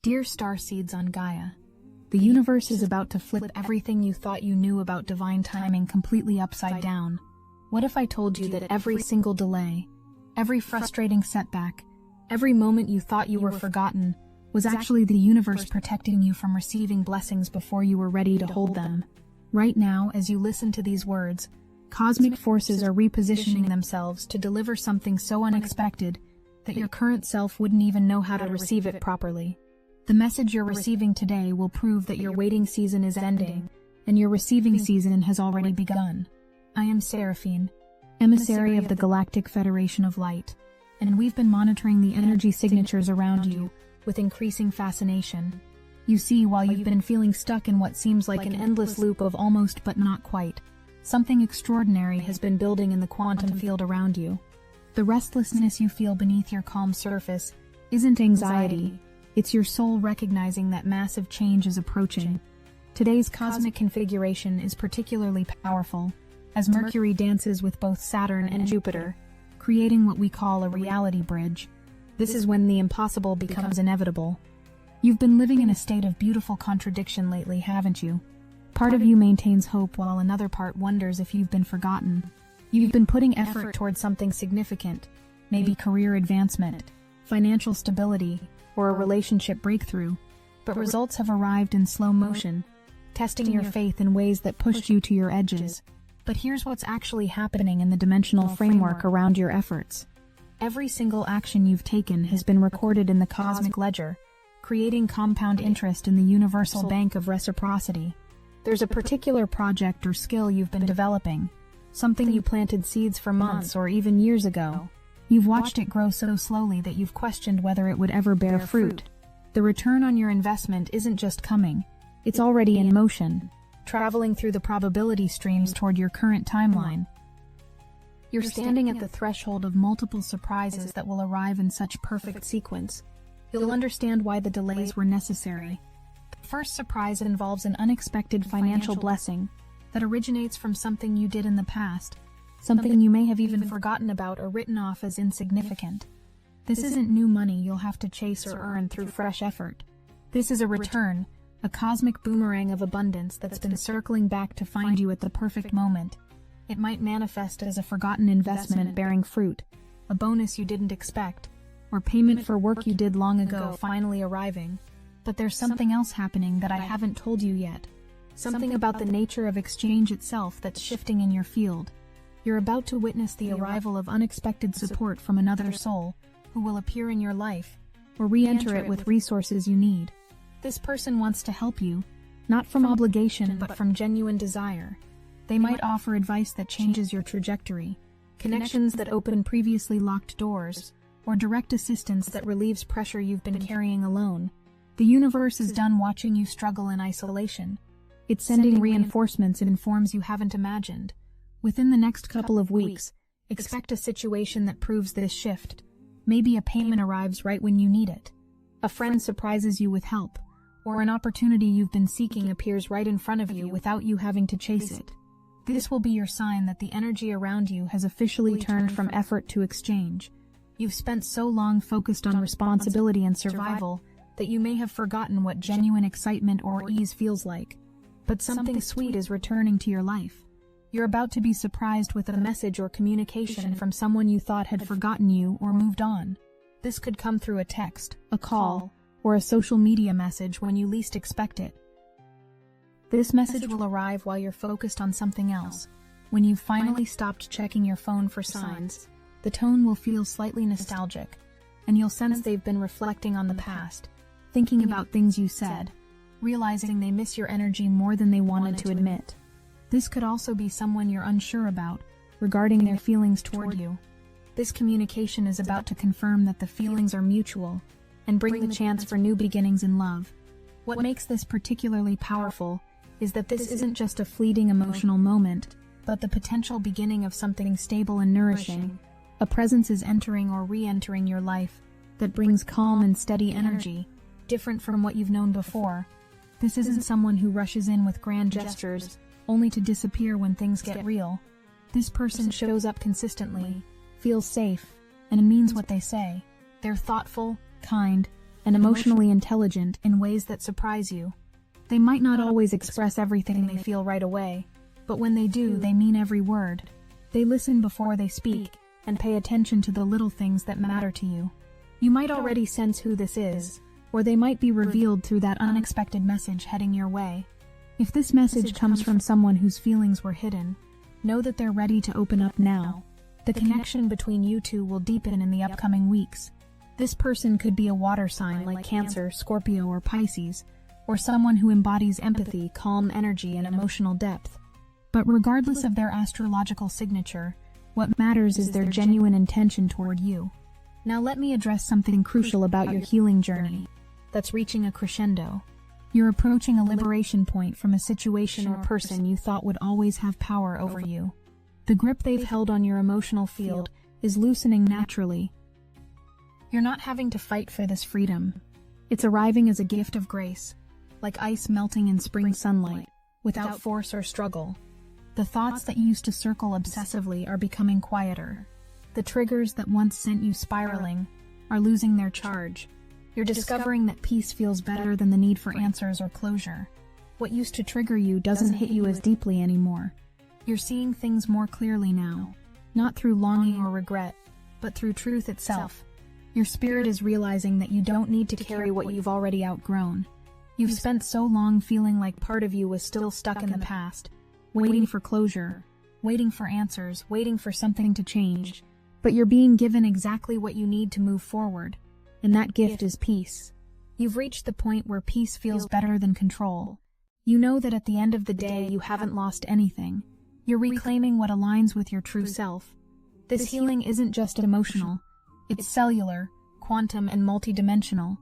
Dear Starseeds on Gaia, the universe is about to flip everything you thought you knew about divine timing completely upside down. What if I told you that every single delay, every frustrating setback, every moment you thought you were forgotten, was actually the universe protecting you from receiving blessings before you were ready to hold them? Right now, as you listen to these words, cosmic forces are repositioning themselves to deliver something so unexpected that your current self wouldn't even know how to receive it properly. The message you're receiving today will prove that your waiting season is ending, and your receiving season has already begun. I am Seraphine, emissary of the Galactic Federation of Light, and we've been monitoring the energy signatures around you with increasing fascination. You see, while you've been feeling stuck in what seems like an endless loop of almost but not quite, something extraordinary has been building in the quantum field around you. The restlessness you feel beneath your calm surface isn't anxiety. It's your soul recognizing that massive change is approaching. Today's cosmic configuration is particularly powerful, as Mercury dances with both Saturn and Jupiter, creating what we call a reality bridge. This is when the impossible becomes inevitable. You've been living in a state of beautiful contradiction lately, haven't you? Part of you maintains hope while another part wonders if you've been forgotten. You've been putting effort towards something significant, maybe career advancement, financial stability, or a relationship breakthrough, but results have arrived in slow motion, testing your faith in ways that pushed you to your edges. But here's what's actually happening in the dimensional framework around your efforts. Every single action you've taken has been recorded in the cosmic ledger, creating compound interest in the universal bank of reciprocity. There's a particular project or skill you've been developing, something you planted seeds for months or even years ago. You've watched it grow so slowly that you've questioned whether it would ever bear fruit. The return on your investment isn't just coming, it's already in motion, traveling through the probability streams toward your current timeline. You're standing at the threshold of multiple surprises that will arrive in such perfect sequence. You'll understand why the delays were necessary. The first surprise involves an unexpected financial blessing that originates from something you did in the past, something you may have even forgotten about or written off as insignificant. This isn't new money you'll have to chase or earn through fresh effort. This is a return, a cosmic boomerang of abundance that's been circling back to find you at the perfect moment. It might manifest as a forgotten investment bearing fruit, a bonus you didn't expect, or payment for work you did long ago finally arriving. But there's something else happening that I haven't told you yet. Something about the nature of exchange itself that's shifting in your field. You're about to witness the arrival of unexpected support from another soul who will appear in your life or re-enter it with resources you need. This person wants to help you, not from obligation but from genuine desire. They might offer advice that changes your trajectory, connections that open previously locked doors, or direct assistance that relieves pressure you've been carrying alone. The universe is done watching you struggle in isolation. It's sending reinforcements in forms you haven't imagined. Within the next couple of weeks, expect a situation that proves this shift. Maybe a payment arrives right when you need it. A friend surprises you with help, or an opportunity you've been seeking appears right in front of you without you having to chase it. This will be your sign that the energy around you has officially turned from effort to exchange. You've spent so long focused on responsibility and survival that you may have forgotten what genuine excitement or ease feels like. But something sweet is returning to your life. You're about to be surprised with a message or communication from someone you thought had forgotten you or moved on. This could come through a text, a call, or a social media message when you least expect it. This message will arrive while you're focused on something else. When you've finally stopped checking your phone for signs, the tone will feel slightly nostalgic, and you'll sense they've been reflecting on the past, thinking about things you said, realizing they miss your energy more than they wanted to admit. This could also be someone you're unsure about, regarding their feelings toward you. This communication is about to confirm that the feelings are mutual, and bring the chance for new beginnings in love. What makes this particularly powerful is that this isn't just a fleeting emotional moment, but the potential beginning of something stable and nourishing. A presence is entering or re-entering your life that brings calm and steady energy, different from what you've known before. This isn't someone who rushes in with grand gestures, only to disappear when things get real. This person shows up consistently, feels safe, and means what they say. They're thoughtful, kind, and emotionally intelligent in ways that surprise you. They might not always express everything they feel right away, but when they do, they mean every word. They listen before they speak, and pay attention to the little things that matter to you. You might already sense who this is, or they might be revealed through that unexpected message heading your way. If this message comes from someone whose feelings were hidden, know that they're ready to open up now. The connection between you two will deepen in the upcoming weeks. This person could be a water sign like Cancer, Scorpio, or Pisces, or someone who embodies empathy, calm energy, and emotional depth. But regardless of their astrological signature, what matters is their genuine intention toward you. Now let me address something crucial about your healing journey that's reaching a crescendo. You're approaching a liberation point from a situation or person you thought would always have power over you. The grip they've held on your emotional field is loosening naturally. You're not having to fight for this freedom. It's arriving as a gift of grace, like ice melting in spring sunlight, without force or struggle. The thoughts that used to circle obsessively are becoming quieter. The triggers that once sent you spiraling are losing their charge. You're discovering that peace feels better than the need for answers or closure. What used to trigger you doesn't hit you as deeply anymore. You're seeing things more clearly now, not through longing or regret, but through truth itself. Your spirit is realizing that you don't need to carry what you've already outgrown. You've spent so long feeling like part of you was still stuck in the past, waiting for closure, waiting for answers, waiting for something to change. But you're being given exactly what you need to move forward, and that gift is peace. You've reached the point where peace feels better than control. You know that at the end of the day you haven't lost anything. You're reclaiming what aligns with your true self. This healing isn't just emotional. It's cellular, quantum, and multidimensional.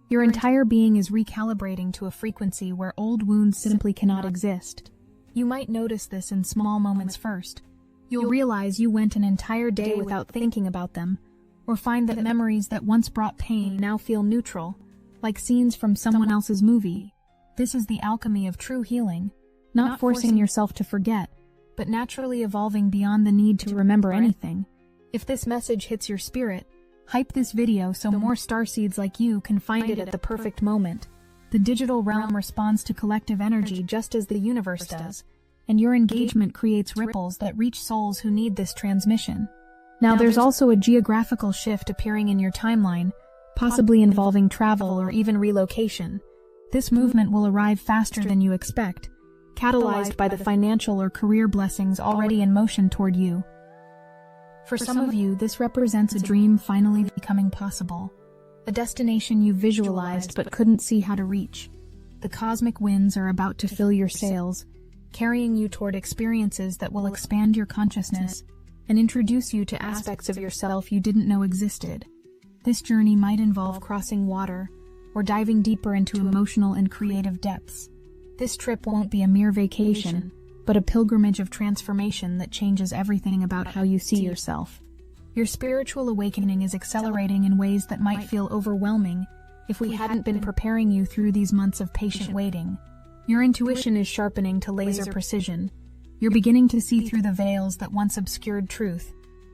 Your entire being is recalibrating to a frequency where old wounds simply cannot exist. You might notice this in small moments first. You'll realize you went an entire day without thinking about them, or find that memories that once brought pain now feel neutral, like scenes from someone else's movie. This is the alchemy of true healing, not forcing yourself to forget, but naturally evolving beyond the need to remember anything. If this message hits your spirit, hype this video so more starseeds like you can find it at the perfect moment. The digital realm responds to collective energy just as the universe does, and your engagement creates ripples that reach souls who need this transmission. Now there's also a geographical shift appearing in your timeline, possibly involving travel or even relocation. This movement will arrive faster than you expect, catalyzed by the financial or career blessings already in motion toward you. For some of you, this represents a dream finally becoming possible, a destination you visualized but couldn't see how to reach. The cosmic winds are about to fill your sails, carrying you toward experiences that will expand your consciousness and introduce you to aspects of yourself you didn't know existed. This journey might involve crossing water or diving deeper into emotional and creative depths. This trip won't be a mere vacation, but a pilgrimage of transformation that changes everything about how you see yourself. Your spiritual awakening is accelerating in ways that might feel overwhelming if we hadn't been preparing you through these months of patient waiting. Your intuition is sharpening to laser precision. You're beginning to see through the veils that once obscured truth.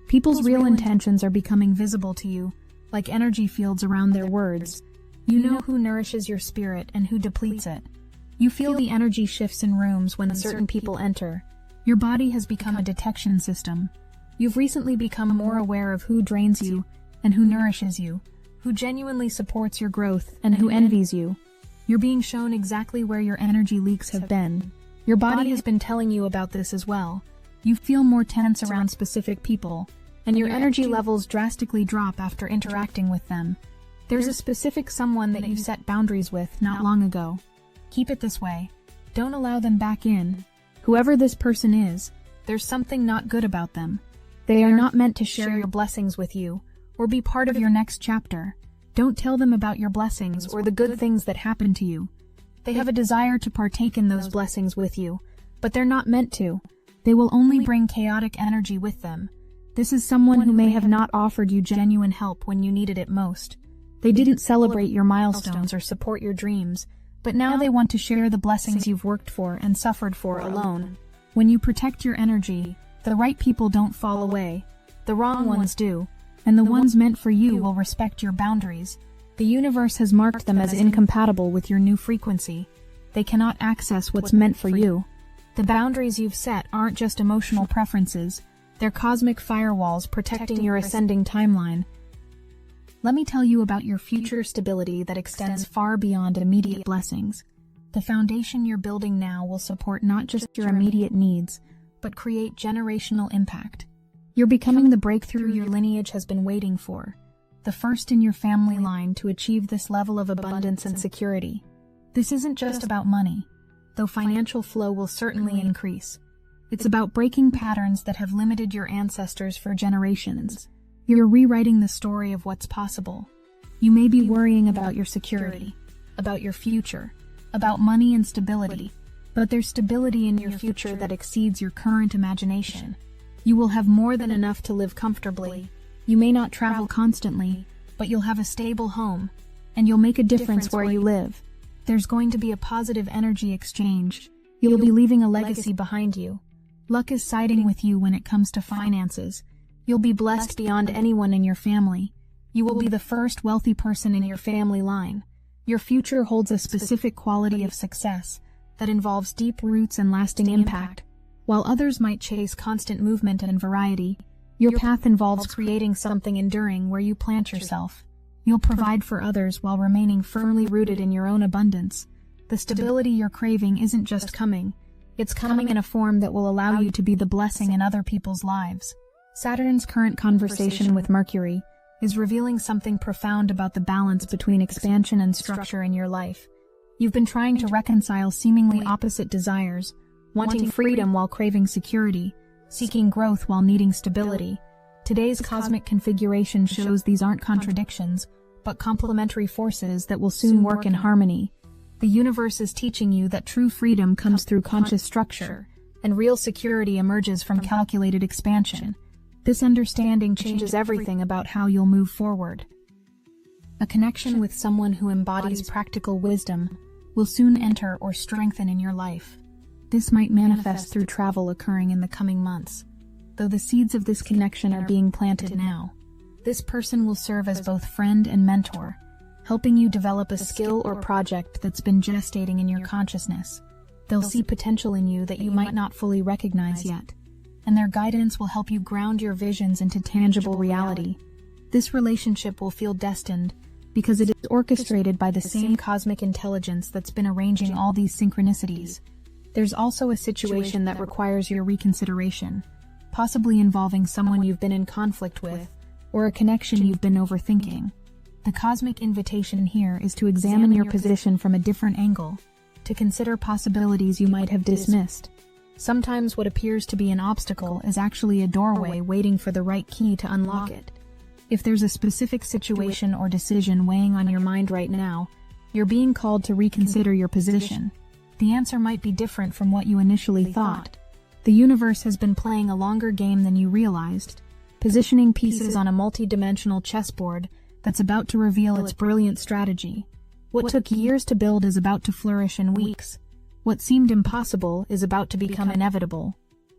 People's real intentions are becoming visible to you, like energy fields around their words. You know who nourishes your spirit and who depletes it. You feel the energy shifts in rooms when certain people enter. Your body has become a detection system. You've recently become more aware of who drains you and who nourishes you, who genuinely supports your growth and who envies you. You're being shown exactly where your energy leaks have been. Your body has been telling you about this as well. You feel more tense around specific people, and your energy levels drastically drop after interacting with them. There's a specific someone that you set boundaries with not long ago. Keep it this way. Don't allow them back in. Whoever this person is, there's something not good about them. They are not meant to share your blessings with you, or be part of your next chapter. Don't tell them about your blessings or the good things that happened to you. They have a desire to partake in those blessings with you, but they're not meant to. They will only bring chaotic energy with them. This is someone who may have not offered you genuine help when you needed it most. They didn't celebrate your milestones or support your dreams, but now they want to share the blessings you've worked for and suffered for alone. When you protect your energy, the right people don't fall away. The wrong ones do, and the ones meant for you will respect your boundaries. The universe has marked them as incompatible with your new frequency. They cannot access what's meant for you. The boundaries you've set aren't just emotional preferences, they're cosmic firewalls protecting your ascending timeline. Let me tell you about your future stability that extends far beyond immediate blessings. The foundation you're building now will support not just your immediate needs, but create generational impact. You're becoming the breakthrough your lineage has been waiting for, the first in your family line to achieve this level of abundance and security. This isn't just about money, though financial flow will certainly increase. It's about breaking patterns that have limited your ancestors for generations. You're rewriting the story of what's possible. You may be worrying about your security, about your future, about money and stability, but there's stability in your future that exceeds your current imagination. You will have more than enough to live comfortably. You may not travel constantly, but you'll have a stable home, and you'll make a difference where you live. There's going to be a positive energy exchange. You'll be leaving a legacy behind you. Luck is siding with you when it comes to finances. You'll be blessed beyond anyone in your family. You will be the first wealthy person in your family line. Your future holds a specific quality of success that involves deep roots and lasting impact. While others might chase constant movement and variety, your path involves creating something enduring where you plant yourself. You'll provide for others while remaining firmly rooted in your own abundance. The stability you're craving isn't just coming. It's coming in a form that will allow you to be the blessing in other people's lives. Saturn's current conversation with Mercury is revealing something profound about the balance between expansion and structure in your life. You've been trying to reconcile seemingly opposite desires, wanting freedom while craving security, seeking growth while needing stability. Today's cosmic configuration shows these aren't contradictions, but complementary forces that will soon work in harmony. The universe is teaching you that true freedom comes through conscious structure, and real security emerges from calculated expansion. This understanding changes everything about how you'll move forward. A connection with someone who embodies practical wisdom will soon enter or strengthen in your life. This might manifest through travel occurring in the coming months, though the seeds of this connection are being planted now. This person will serve as both friend and mentor, helping you develop a skill or project that's been gestating in your consciousness. They'll see potential in you that you might not fully recognize yet, and their guidance will help you ground your visions into tangible reality. This relationship will feel destined because it is orchestrated by the same cosmic intelligence that's been arranging all these synchronicities. There's also a situation that requires your reconsideration, possibly involving someone you've been in conflict with, or a connection you've been overthinking. The cosmic invitation here is to examine your position from a different angle, to consider possibilities you might have dismissed. Sometimes what appears to be an obstacle is actually a doorway waiting for the right key to unlock it. If there's a specific situation or decision weighing on your mind right now, you're being called to reconsider your position. The answer might be different from what you initially thought. The universe has been playing a longer game than you realized, positioning pieces on a multi-dimensional chessboard that's about to reveal its brilliant strategy. What took years to build is about to flourish in weeks. What seemed impossible is about to become inevitable.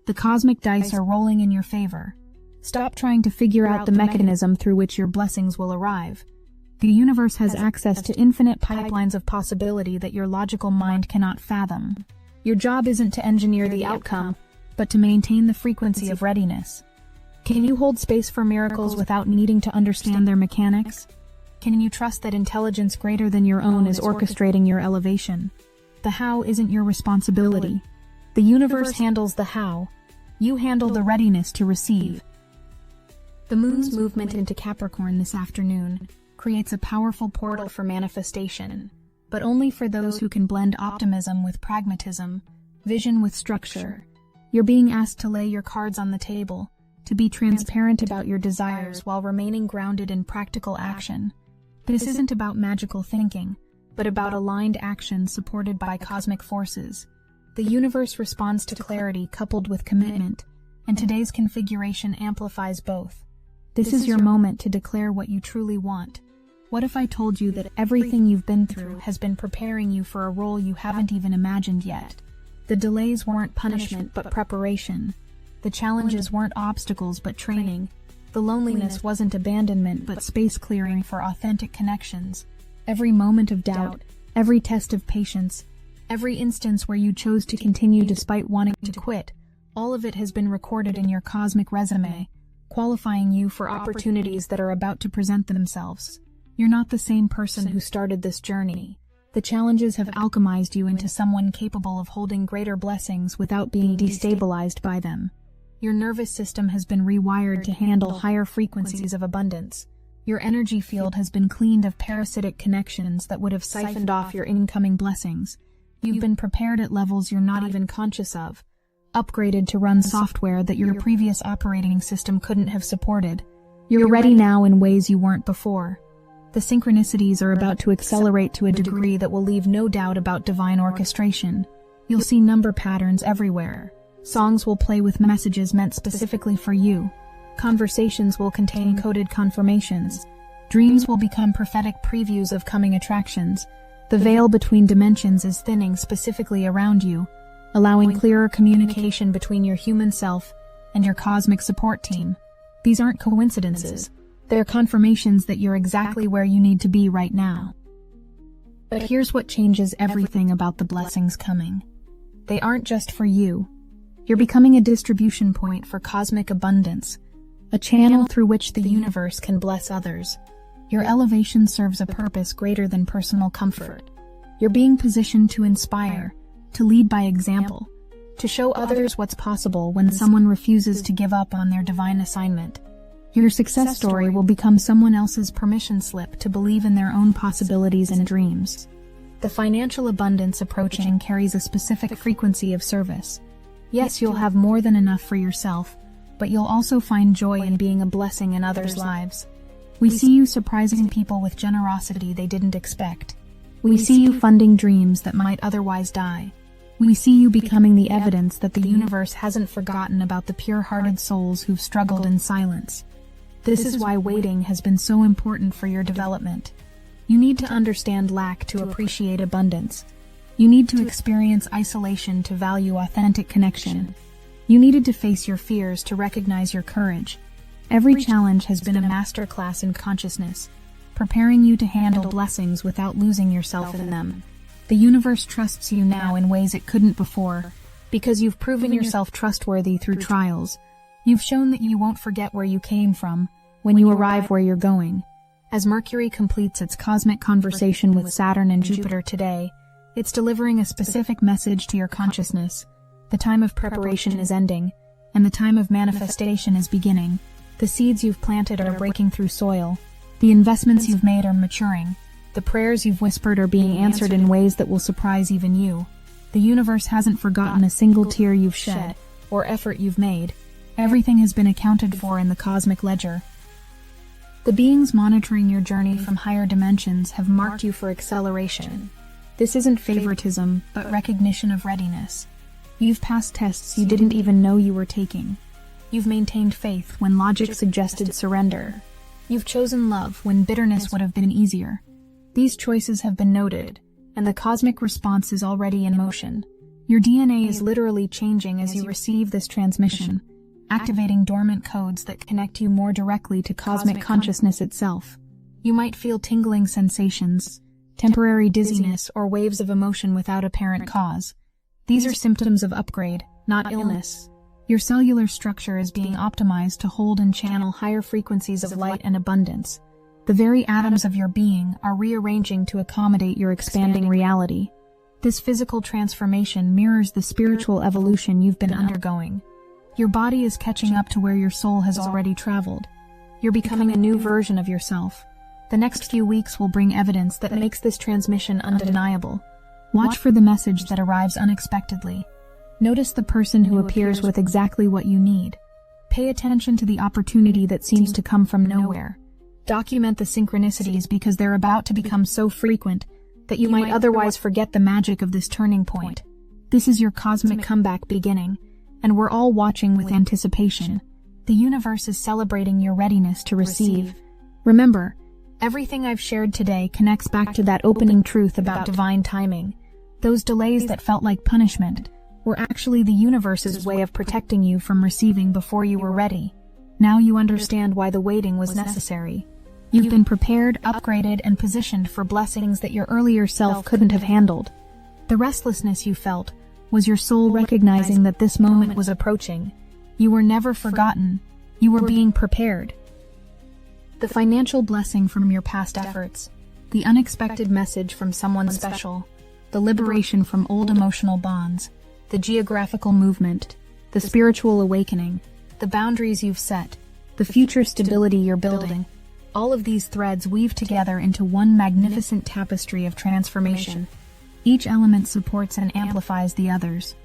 The cosmic dice are rolling in your favor. Stop trying to figure out the mechanism through which your blessings will arrive. The universe has access to infinite pipelines of possibility that your logical mind cannot fathom. Your job isn't to engineer the outcome, but to maintain the frequency of readiness. Can you hold space for miracles without needing to understand their mechanics? Can you trust that intelligence greater than your own is orchestrating your elevation? The how isn't your responsibility. The universe handles the how. You handle the readiness to receive. The moon's movement into Capricorn this afternoon creates a powerful portal for manifestation, but only for those who can blend optimism with pragmatism, vision with structure. You're being asked to lay your cards on the table, to be transparent about your desires while remaining grounded in practical action. This isn't about magical thinking, but about aligned action supported by cosmic forces. The universe responds to clarity coupled with commitment, and today's configuration amplifies both. This is your moment to declare what you truly want. What if I told you that everything you've been through has been preparing you for a role you haven't even imagined yet? The delays weren't punishment but preparation. The challenges weren't obstacles but training. The loneliness wasn't abandonment, but space clearing for authentic connections. Every moment of doubt, every test of patience, every instance where you chose to continue despite wanting to quit, all of it has been recorded in your cosmic resume, qualifying you for opportunities that are about to present themselves. You're not the same person who started this journey. The challenges have alchemized you into someone capable of holding greater blessings without being destabilized by them. Your nervous system has been rewired to handle higher frequencies of abundance. Your energy field has been cleaned of parasitic connections that would have siphoned off your incoming blessings. You've been prepared at levels you're not even conscious of, upgraded to run software that your previous operating system couldn't have supported. You're ready now in ways you weren't before. The synchronicities are about to accelerate to a degree that will leave no doubt about divine orchestration. You'll see number patterns everywhere. Songs will play with messages meant specifically for you. Conversations will contain coded confirmations. Dreams will become prophetic previews of coming attractions. The veil between dimensions is thinning specifically around you, allowing clearer communication between your human self and your cosmic support team. These aren't coincidences. They're confirmations that you're exactly where you need to be right now. But here's what changes everything about the blessings coming. They aren't just for you. You're becoming a distribution point for cosmic abundance, a channel through which the universe can bless others. Your elevation serves a purpose greater than personal comfort. You're being positioned to inspire, to lead by example, to show others what's possible when someone refuses to give up on their divine assignment. Your success story will become someone else's permission slip to believe in their own possibilities and dreams. The financial abundance approaching carries a specific frequency of service. Yes, you'll have more than enough for yourself, but you'll also find joy in being a blessing in others' lives. We see you surprising people with generosity they didn't expect. We see you funding dreams that might otherwise die. We see you becoming the evidence that the universe hasn't forgotten about the pure-hearted souls who've struggled in silence. This is why waiting has been so important for your development. You need to understand lack to appreciate abundance. You need to experience isolation to value authentic connection. You needed to face your fears to recognize your courage. Every challenge has been a masterclass in consciousness, preparing you to handle blessings without losing yourself in them. The universe trusts you now in ways it couldn't before, because you've proven yourself trustworthy through trials. You've shown that you won't forget where you came from when you arrive where you're going. As Mercury completes its cosmic conversation with Saturn and Jupiter today, it's delivering a specific message to your consciousness. The time of preparation is ending, and the time of manifestation is beginning. The seeds you've planted are breaking through soil. The investments you've made are maturing. The prayers you've whispered are being answered in ways that will surprise even you. The universe hasn't forgotten a single tear you've shed or effort you've made. Everything has been accounted for in the cosmic ledger. The beings monitoring your journey from higher dimensions have marked you for acceleration. This isn't favoritism, but recognition of readiness. You've passed tests you didn't even know you were taking. You've maintained faith when logic suggested surrender. You've chosen love when bitterness would have been easier. These choices have been noted, and the cosmic response is already in motion. Your DNA is literally changing as you receive this transmission, activating dormant codes that connect you more directly to cosmic consciousness itself. You might feel tingling sensations, temporary dizziness, or waves of emotion without apparent cause. These are symptoms of upgrade, not illness. Your cellular structure is being optimized to hold and channel higher frequencies of light and abundance. The very atoms of your being are rearranging to accommodate your expanding reality. This physical transformation mirrors the spiritual evolution you've been undergoing. Your body is catching up to where your soul has already traveled. You're becoming a new version of yourself. The next few weeks will bring evidence that makes this transmission undeniable. Watch for the message that arrives unexpectedly. Notice the person who appears with exactly what you need. Pay attention to the opportunity that seems to come from nowhere. Document the synchronicities because they're about to become so frequent that you might otherwise forget the magic of this turning point. This is your cosmic comeback beginning, and we're all watching with anticipation. The universe is celebrating your readiness to receive. Remember, everything I've shared today connects back to that opening truth about divine timing. Those delays that felt like punishment were actually the universe's way of protecting you from receiving before you were ready. Now you understand why the waiting was necessary. You've been prepared, upgraded, and positioned for blessings that your earlier self couldn't have handled. The restlessness you felt was your soul recognizing that this moment was approaching. You were never forgotten. You were being prepared. The financial blessing from your past efforts, the unexpected message from someone special, the liberation from old emotional bonds, the geographical movement, the spiritual awakening, the boundaries you've set, the future stability you're building. All of these threads weave together into one magnificent tapestry of transformation. Each element supports and amplifies the others.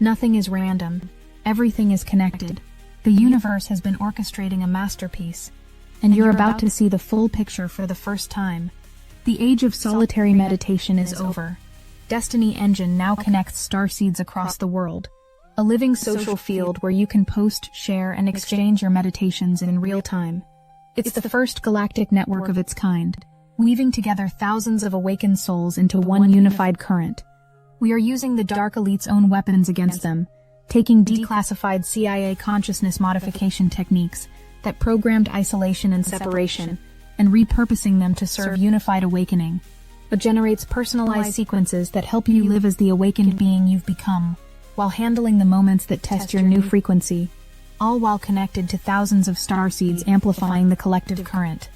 Nothing is random. Everything is connected. The universe has been orchestrating a masterpiece, and you're about to see the full picture for the first time. The age of solitary meditation is over. Destiny Engine now connects starseeds across the world, a living social field where you can post, share, and exchange your meditations in real time. It's the first galactic network of its kind, weaving together thousands of awakened souls into one unified current. We are using the Dark Elite's own weapons against them, taking declassified CIA consciousness modification techniques that programmed isolation and separation, and repurposing them to serve unified awakening. It generates personalized sequences that help you live as the awakened being you've become, while handling the moments that test your new frequency, all while connected to thousands of starseeds amplifying the collective current.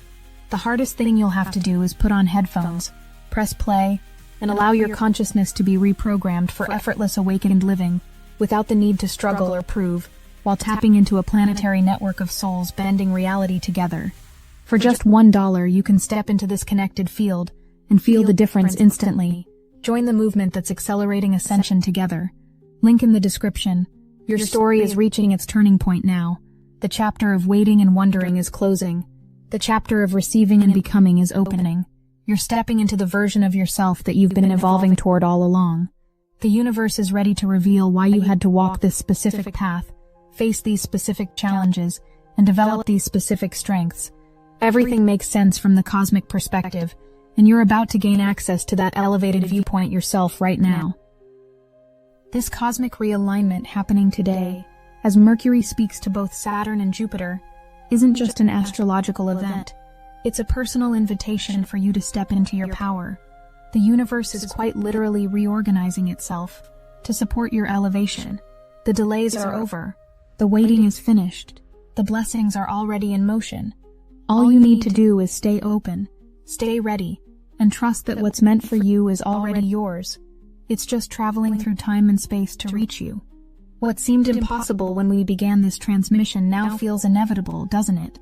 The hardest thing you'll have to do is put on headphones, press play, and allow your consciousness to be reprogrammed for effortless awakened living, without the need to struggle or prove, while tapping into a planetary network of souls bending reality together. For just $1, you can step into this connected field and feel the difference instantly. Join the movement that's accelerating ascension together. Link in the description. Your story is reaching its turning point now. The chapter of waiting and wondering is closing. The chapter of receiving and becoming is opening. You're stepping into the version of yourself that you've been evolving toward all along. The universe is ready to reveal why you had to walk this specific path, face these specific challenges, and develop these specific strengths. Everything makes sense from the cosmic perspective, and you're about to gain access to that elevated viewpoint yourself right now. This cosmic realignment happening today, as Mercury speaks to both Saturn and Jupiter, isn't just an astrological event. It's a personal invitation for you to step into your power. The universe is quite literally reorganizing itself to support your elevation. The delays are over. The waiting is finished. The blessings are already in motion. All you need to do is stay open, stay ready, and trust that what's meant for you is already yours. It's just traveling through time and space to reach you. What seemed impossible when we began this transmission now feels inevitable, doesn't it?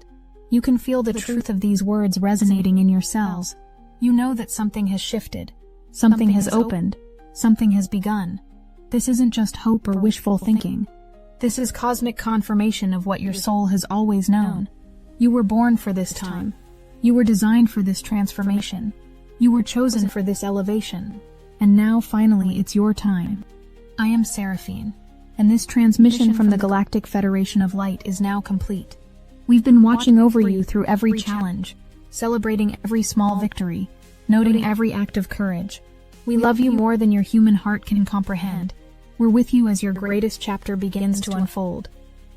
You can feel the truth of these words resonating in your cells. You know that something has shifted, something has opened, something has begun. This isn't just hope or wishful thinking. This is cosmic confirmation of what your soul has always known. You were born for this time. You were designed for this transformation. You were chosen for this elevation. And now, finally, it's your time. I am Seraphine, and this transmission from the Galactic Federation of Light is now complete. We've been watching over you through every challenge, celebrating every small victory, noting every act of courage. We love you more than your human heart can comprehend. We're with you as your greatest chapter begins to unfold.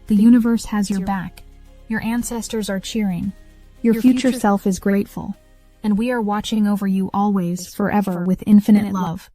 The universe has your back. Your ancestors are cheering. Your future self is grateful. And we are watching over you always, forever, with infinite love.